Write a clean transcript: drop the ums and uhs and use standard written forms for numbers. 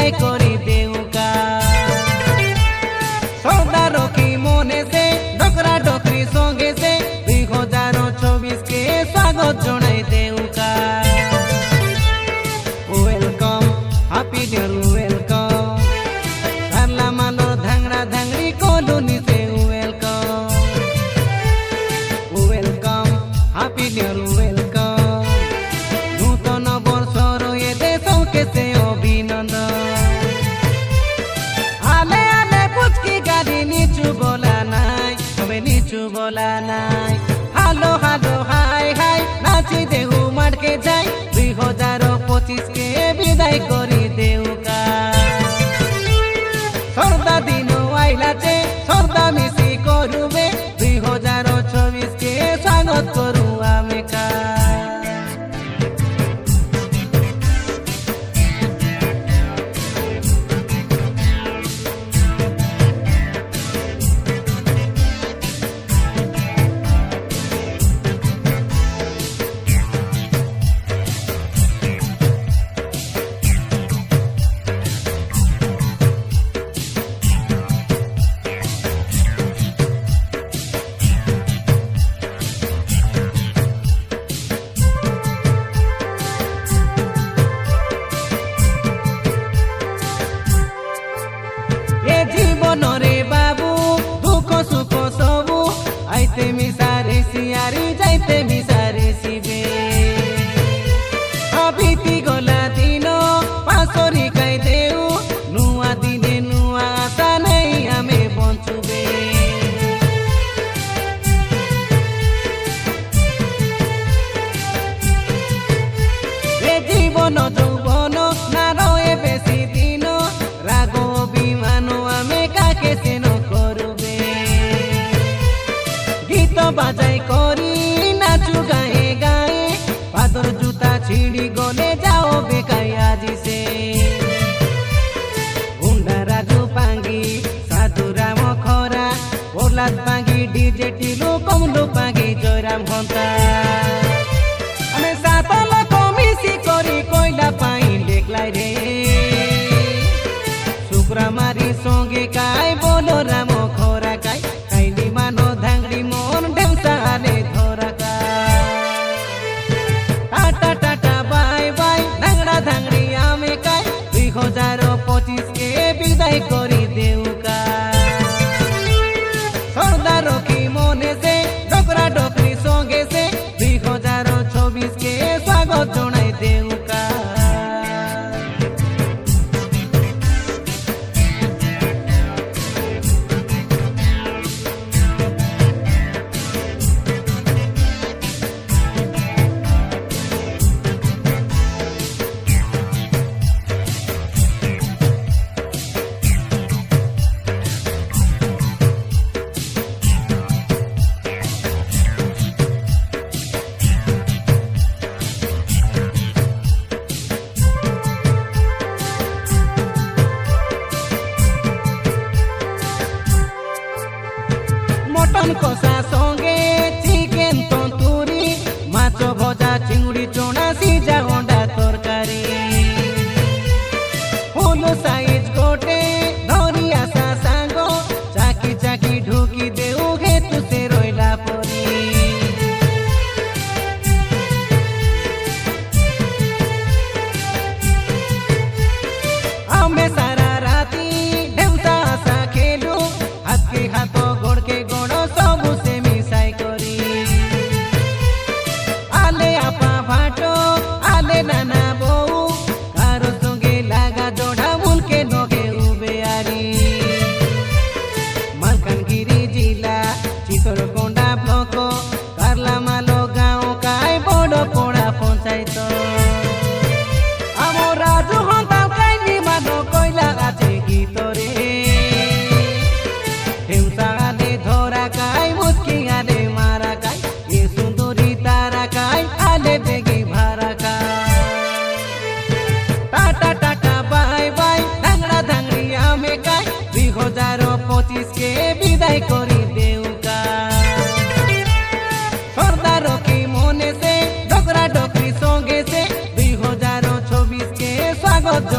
বিদায় করি দেউকা সর্দারও কি মনে সে ডকরা ডকরি সঙ্গে সে 2024 কে স্বাগত জনাই দেউকা ওয়েলকাম হ্যাপি নিউ ওয়েলকাম পারলা মালো ধাংরা ধাংরি কলোনি সে welcome welcome happy new welcome নূতন বর্ষর এ দেশকে সে অভিনন্দন আলে আলে পুচকি গাড়ি নিচু বলা নাই তবে নিচু বলা নাই হালো হালো হাই হাই নাচি দেহু মাঠকে যাই 2025 কে বিদায় করি দেউকা সর্দা দিন আইলাছে সর্দা মিশি করুবে 2024 কে স্বাগত করু আমি কা জীবনরে বাবু দুঃখ সুখ সবু আইতে মিশারে সিয়ারি যাইতে মিশারে শিবে আবিতি গলা দিন পাশরি কাই দেউ নুয়া দিনে নুয়া আশা নেই আমি বঞ্চুবে এ জীবন যৌবন না রয়ে বেশি দিন রাগ অভিমান আমি কাকে সেন করবে গীত বাজাই করি নাচু গায়ে গায়ে পাদর জুতা ছিড়ি গলে যাও বেকাই আজি সে গুন্ডা রাজু পাঙ্গি সাধু রাম খরা প্রহ্লাদ পাঙ্গি ডিজে টিলু কমলু পাঙ্গি জয়রাম ঘন্টা আমি 7 লোক মিশি করি কইলা পাই দেখলাই রে শুক্রামারি সঙ্গে কাই বলো রাম খরা কাই কাইলি মানো ধাংড়ি মন ঢেউসা আলে ধরা টাটা টাটা বাই বাই ধাংড়া ধাংড়ি আমি কাই 2025 কে বিদায় করি দেউকা সর্দারও কি মনে সে ডকরা ডকরি সঙ্গে সে 2024 কে স্বাগত জনাই দেউকা মটন কষা সঙ্গে চিকেন তন্দুরি মাছ ভজা চিংড়ি চোনা সিজা অন্ডা তরকারি ফুল সাইজ কোটে ধরি আসা সাঙ্গ চাকি চাকি ঢুকি দেউ হেতু সে রইলা পরি আমি সারা রাতি ঢেউসা আসা খেলু হাতকে হাত গোড়কে গোড় সবু সে মিশাই করি আলে আপা ভাটো আলে নানা বউ কারো সঙ্গে লাগা জোড়া মুলকে নগে উবে আরি মালকানগিরি জিলা চিতরকোন্ডা ব্লক কারলা মালো গাঁও কাই বড় পড়া পঞ্চায়েত আমার রাজু হন্তাল কাইনি মানো কইলা আছে গীতরে ঢেউসা আলে ধরা কাই মুচকি আলে মারা কাই এ সুন্দরী তারা কাই আলে বেগি ভারা কাই টাটা টাটা বাই বাই ধাংড়া ধাংড়ি আমি কাই 2025 কে বিদায় করি দেউকা সর্দারও কি মনে সে ডকরা ডকরি সঙ্গে সে 2024 কে স্বাগত